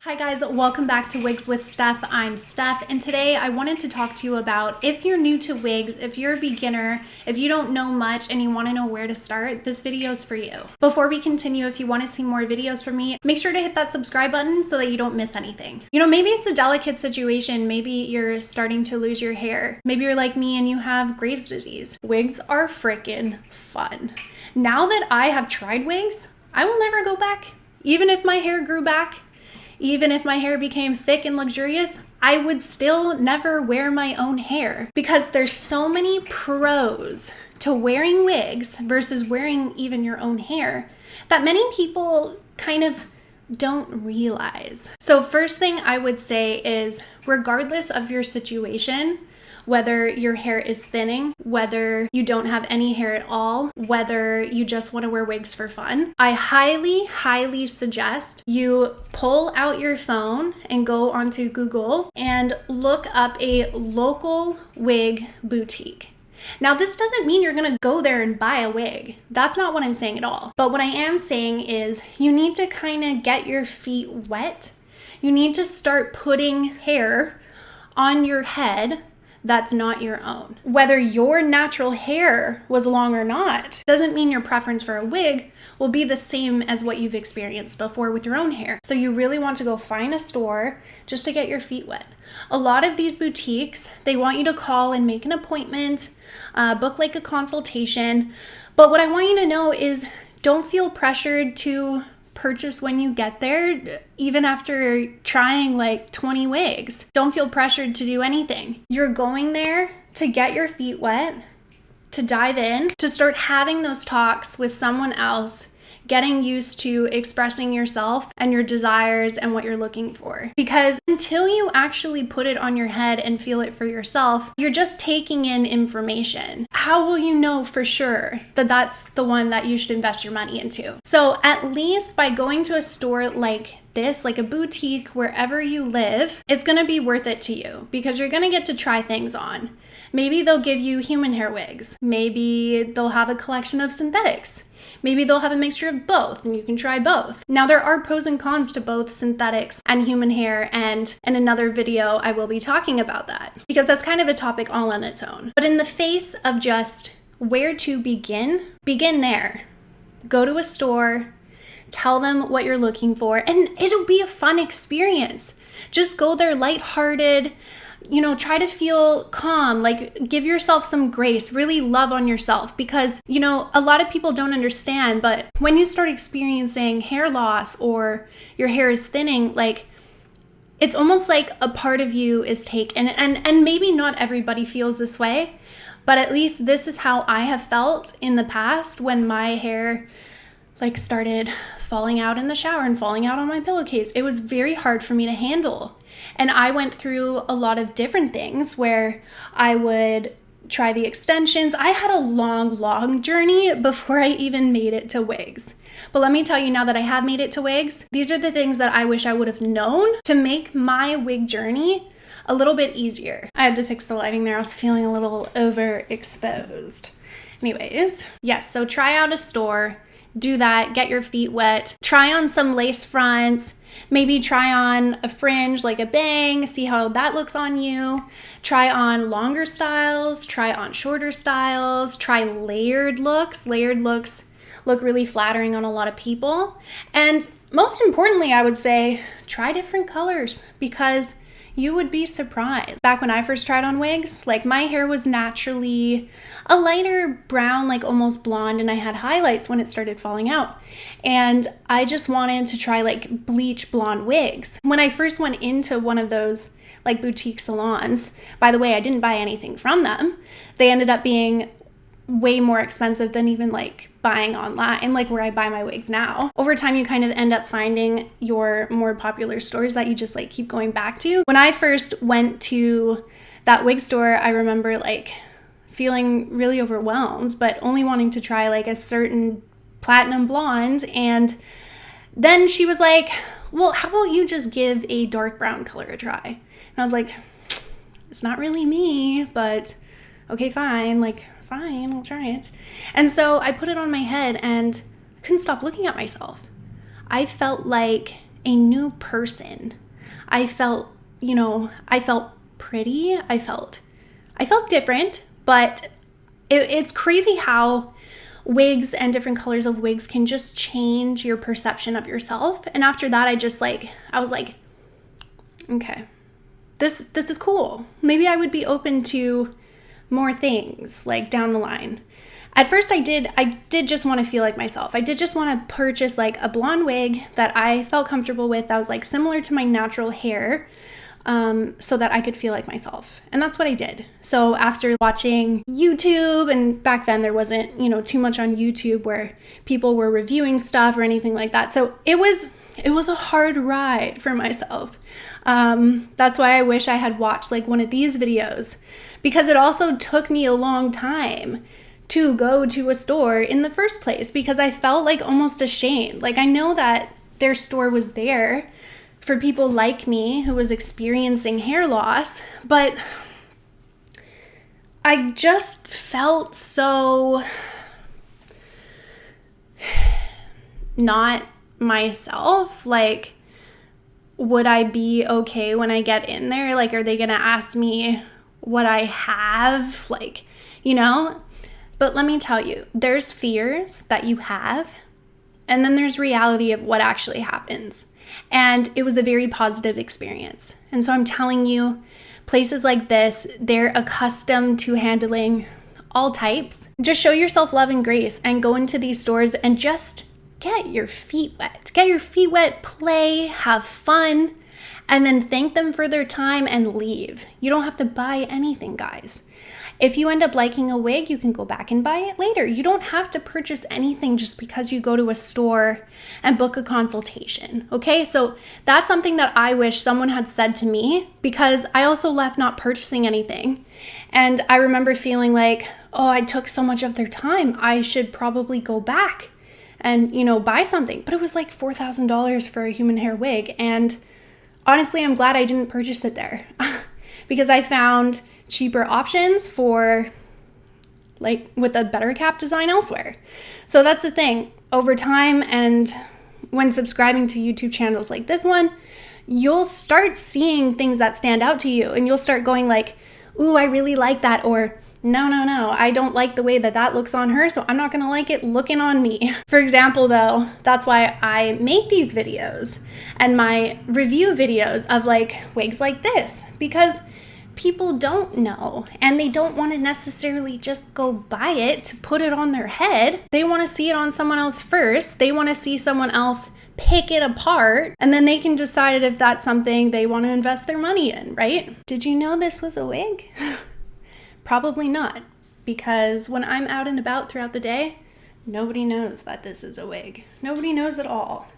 Hi guys, welcome back to Wigs with Steph. I'm Steph, and today I wanted to talk to you about if you're new to wigs, if you're a beginner, if you don't know much and you want to know where to start, this video is for you. Before we continue, if you want to see more videos from me, make sure to hit that subscribe button so that you don't miss anything. You know, maybe it's a delicate situation. Maybe you're starting to lose your hair. Maybe you're like me and you have Graves' disease. Wigs are freaking fun. Now that I have tried wigs, I will never go back. Even if my hair grew back, even if my hair became thick and luxurious, I would still never wear my own hair because there's so many pros to wearing wigs versus wearing even your own hair that many people kind of don't realize. So first thing I would say is, regardless of your situation, whether your hair is thinning, whether you don't have any hair at all, whether you just want to wear wigs for fun, I highly suggest you pull out your phone and go onto Google and look up a local wig boutique. Now, this doesn't mean you're gonna go there and buy a wig. That's not what I'm saying at all. But what I am saying is you need to kind of get your feet wet. You need to start putting hair on your head that's not your own. Whether your natural hair was long or not doesn't mean your preference for a wig will be the same as what you've experienced before with your own hair. So you really want to go find a store just to get your feet wet. A lot of these boutiques, they want you to call and make an appointment, book like a consultation. But what I want you to know is don't feel pressured to purchase when you get there, even after trying like 20 wigs. Don't feel pressured to do anything. You're going there to get your feet wet, to dive in, to start having those talks with someone else, getting used to expressing yourself and your desires and what you're looking for. Because until you actually put it on your head and feel it for yourself, you're just taking in information. How will you know for sure that that's the one that you should invest your money into? So at least by going to a store like this, like a boutique, wherever you live, it's gonna be worth it to you because you're gonna get to try things on. Maybe they'll give you human hair wigs. Maybe they'll have a collection of synthetics. Maybe they'll have a mixture of both and you can try both. Now, there are pros and cons to both synthetics and human hair, and in another video I will be talking about that because that's kind of a topic all on its own. But in the face of just where to begin there. Go to a store, tell them what you're looking for, and it'll be a fun experience. Just go there lighthearted. You know, try to feel calm, like give yourself some grace, really love on yourself because, you know, a lot of people don't understand, but when you start experiencing hair loss or your hair is thinning, like it's almost like a part of you is taken. And maybe not everybody feels this way, but at least this is how I have felt in the past when my hair like started falling out in the shower and falling out on my pillowcase. It was very hard for me to handle. And I went through a lot of different things where I would try the extensions. I had a long journey before I even made it to wigs. But let me tell you, now that I have made it to wigs, these are the things that I wish I would have known to make my wig journey a little bit easier. I had to fix the lighting there. I was feeling a little overexposed. Anyways, yes, so try out a store. Do that, get your feet wet, try on some lace fronts, maybe try on a fringe like a bang, see how that looks on you, try on longer styles, try on shorter styles, try layered looks. Layered looks look really flattering on a lot of people. And most importantly, I would say, try different colors because you would be surprised. Back when I first tried on wigs, like my hair was naturally a lighter brown, like almost blonde, and I had highlights when it started falling out. And I just wanted to try like bleach blonde wigs. When I first went into one of those like boutique salons, by the way, I didn't buy anything from them. They ended up being way more expensive than even like buying online, like where I buy my wigs now. Over time, you kind of end up finding your more popular stores that you just like keep going back to. When I first went to that wig store, I remember like feeling really overwhelmed, but only wanting to try like a certain platinum blonde. And then she was like, well, how about you just give a dark brown color a try? And I was like, it's not really me, but okay, fine. Like, fine, I'll try it. And so I put it on my head and I couldn't stop looking at myself. I felt like a new person. I felt, I felt pretty. I felt different, but it's crazy how wigs and different colors of wigs can just change your perception of yourself. And after that, I was like, okay, this is cool. Maybe I would be open to more things like down the line. At first I did just want to feel like myself. I did just want to purchase like a blonde wig that I felt comfortable with, that was like similar to my natural hair, so that I could feel like myself. And that's what I did. So after watching YouTube, and back then there wasn't, too much on YouTube where people were reviewing stuff or anything like that. So it was a hard ride for myself. That's why I wish I had watched like one of these videos, because it also took me a long time to go to a store in the first place, because I felt like almost ashamed. Like, I know that their store was there for people like me who was experiencing hair loss, but I just felt so not myself. Like, would I be okay when I get in there? Like, are they gonna ask me what I have? Like, But let me tell you, there's fears that you have, and then there's reality of what actually happens. And it was a very positive experience. And so I'm telling you, places like this, they're accustomed to handling all types. Just show yourself love and grace and go into these stores and just get your feet wet. Get your feet wet, play, have fun, and then thank them for their time and leave. You don't have to buy anything, guys. If you end up liking a wig, you can go back and buy it later. You don't have to purchase anything just because you go to a store and book a consultation, okay? So that's something that I wish someone had said to me, because I also left not purchasing anything. And I remember feeling like, oh, I took so much of their time. I should probably go back and, buy something. But it was like $4,000 for a human hair wig. And honestly, I'm glad I didn't purchase it there because I found cheaper options for like with a better cap design elsewhere. So that's the thing. Over time, and when subscribing to YouTube channels like this one, you'll start seeing things that stand out to you, and you'll start going like, ooh, I really like that, or no, I don't like the way that looks on her, so I'm not gonna like it looking on me. For example, though, that's why I make these videos and my review videos of like wigs like this, because people don't know, and they don't want to necessarily just go buy it to put it on their head. They want to see it on someone else first. They want to see someone else pick it apart, and then they can decide if that's something they want to invest their money in, right? Did you know this was a wig? Probably not, because when I'm out and about throughout the day, nobody knows that this is a wig. Nobody knows at all.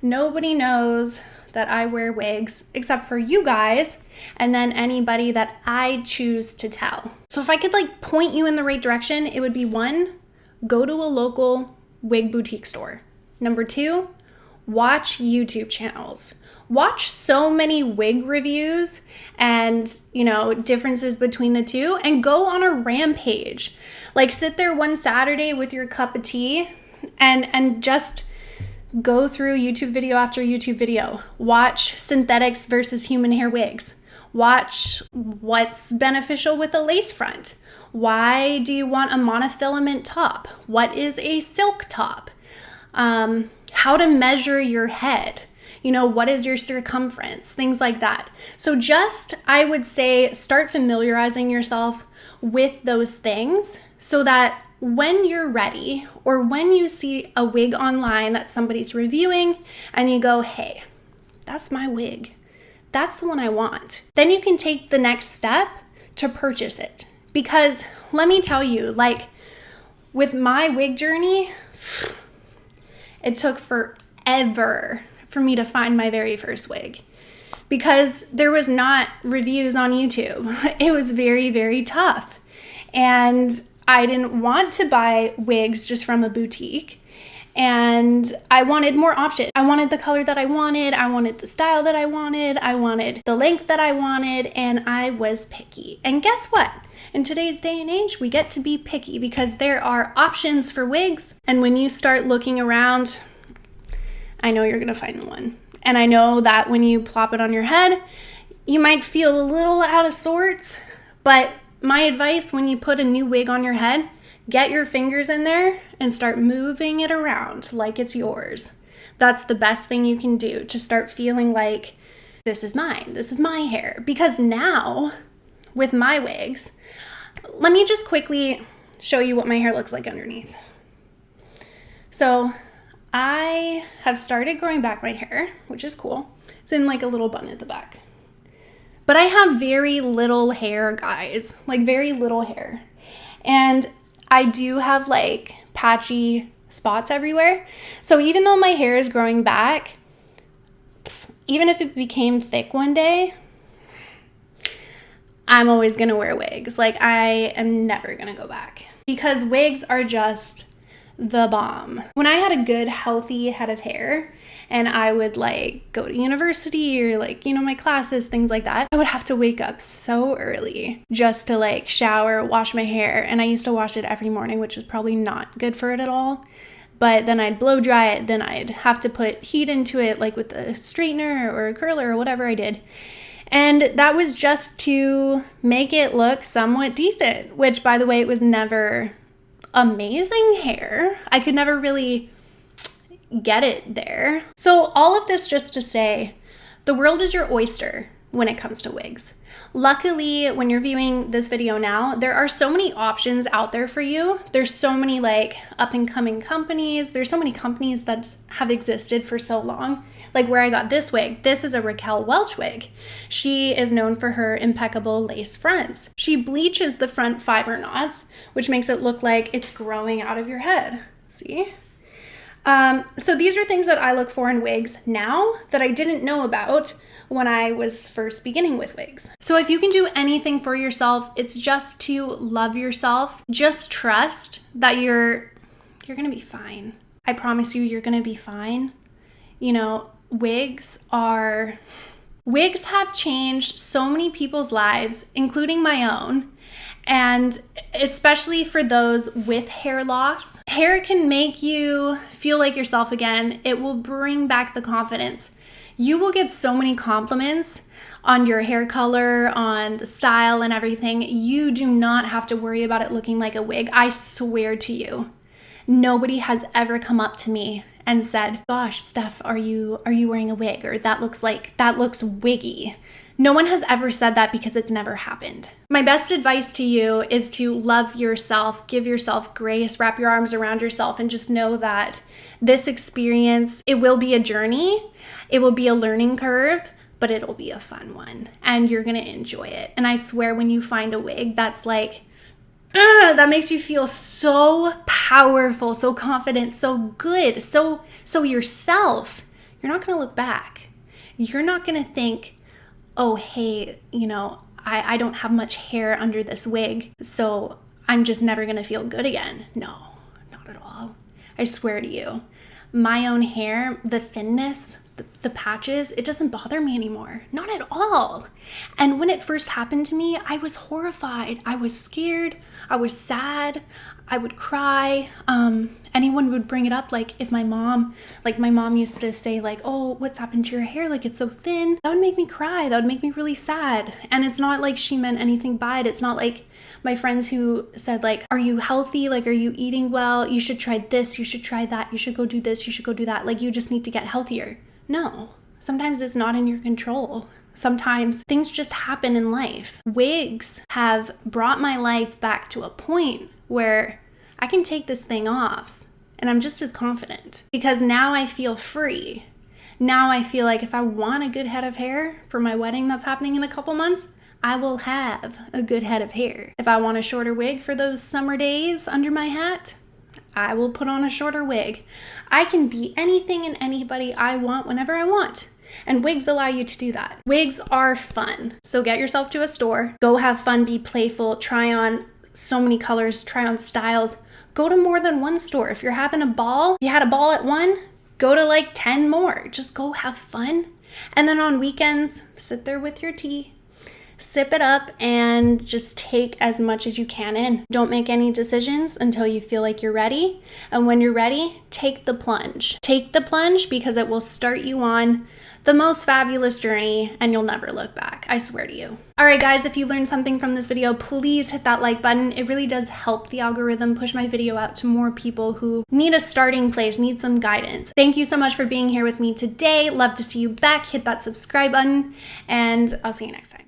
Nobody knows that I wear wigs except for you guys, and then anybody that I choose to tell. So if I could like point you in the right direction, it would be 1, go to a local wig boutique store. Number 2, watch YouTube channels. Watch so many wig reviews and, differences between the two, and go on a rampage. Like, sit there one Saturday with your cup of tea and just go through YouTube video after YouTube video. Watch synthetics versus human hair wigs. Watch what's beneficial with a lace front. Why do you want a monofilament top? What is a silk top? How to measure your head. What is your circumference? Things like that. So just, I would say, start familiarizing yourself with those things so that when you're ready, or when you see a wig online that somebody's reviewing and you go, hey, that's my wig, that's the one I want, then you can take the next step to purchase it. Because let me tell you, like with my wig journey, it took forever for me to find my very first wig, because there was not reviews on YouTube. It was very, very tough. And I didn't want to buy wigs just from a boutique, and I wanted more options. I wanted the color that I wanted the style that I wanted the length that I wanted, and I was picky. And guess what? In today's day and age, we get to be picky because there are options for wigs, and when you start looking around, I know you're gonna find the one. And I know that when you plop it on your head, you might feel a little out of sorts, but my advice when you put a new wig on your head, get your fingers in there and start moving it around like it's yours. That's the best thing you can do to start feeling like this is mine, this is my hair. Because now with my wigs, let me just quickly show you what my hair looks like underneath. So I have started growing back my hair, which is cool. It's in like a little bun at the back. But I have very little hair, guys, like very little hair. And I do have like patchy spots everywhere. So even though my hair is growing back, even if it became thick one day, I'm always gonna wear wigs. Like I am never gonna go back because wigs are just the bomb. When I had a good, healthy head of hair and I would like go to university or like, you know, my classes, things like that, I would have to wake up so early just to like shower, wash my hair. And I used to wash it every morning, which was probably not good for it at all. But then I'd blow dry it, then I'd have to put heat into it, like with a straightener or a curler or whatever I did. And that was just to make it look somewhat decent, which by the way, it was never amazing hair. I could never really get it there. So all of this just to say, the world is your oyster when it comes to wigs. Luckily, when you're viewing this video now, there are so many options out there for you. There's so many like up and coming companies. There's so many companies that have existed for so long. Like where I got this wig, this is a Raquel Welch wig. She is known for her impeccable lace fronts. She bleaches the front fiber knots, which makes it look like it's growing out of your head. See? So these are things that I look for in wigs now that I didn't know about when I was first beginning with wigs. So if you can do anything for yourself, it's just to love yourself. Just trust that you're gonna be fine. I promise you, you're gonna be fine. You know, wigs have changed so many people's lives, including my own. And especially for those with hair loss, hair can make you feel like yourself again. It will bring back the confidence. You will get so many compliments on your hair color, on the style and everything. You do not have to worry about it looking like a wig. I swear to you, nobody has ever come up to me and said, gosh, Steph, are you wearing a wig? Or that looks wiggy. No one has ever said that because it's never happened. My best advice to you is to love yourself, give yourself grace, wrap your arms around yourself, and just know that this experience, it will be a journey, it will be a learning curve, but it'll be a fun one, and you're gonna enjoy it. And I swear when you find a wig that's like, that makes you feel so powerful, so confident, so good, so yourself, you're not gonna look back. You're not gonna think, oh, hey, you know, I don't have much hair under this wig, so I'm just never gonna feel good again. No, not at all. I swear to you, my own hair, the thinness, the patches, it doesn't bother me anymore. Not at all. And when it first happened to me, I was horrified. I was scared. I was sad. I would cry. Anyone would bring it up, like if my mom used to say like, oh, what's happened to your hair? Like it's so thin. That would make me cry. That would make me really sad. And it's not like she meant anything by it. It's not like my friends who said like, are you healthy? Like, are you eating well? You should try this. You should try that. You should go do this. You should go do that. Like you just need to get healthier. No, sometimes it's not in your control. Sometimes things just happen in life. Wigs have brought my life back to a point where I can take this thing off and I'm just as confident because now I feel free. Now I feel like if I want a good head of hair for my wedding that's happening in a couple months, I will have a good head of hair. If I want a shorter wig for those summer days under my hat, I will put on a shorter wig. I can be anything and anybody I want whenever I want. And wigs allow you to do that. Wigs are fun. So get yourself to a store, go have fun, be playful, try on so many colors, try on styles. Go to more than one store. If you're having a ball, you had a ball at one, go to like 10 more. Just go have fun. And then on weekends, sit there with your tea, sip it up, and just take as much as you can in. Don't make any decisions until you feel like you're ready. And when you're ready, take the plunge. Take the plunge because it will start you on the most fabulous journey, and you'll never look back. I swear to you. All right, guys, if you learned something from this video, please hit that like button. It really does help the algorithm push my video out to more people who need a starting place, need some guidance. Thank you so much for being here with me today. Love to see you back. Hit that subscribe button, and I'll see you next time.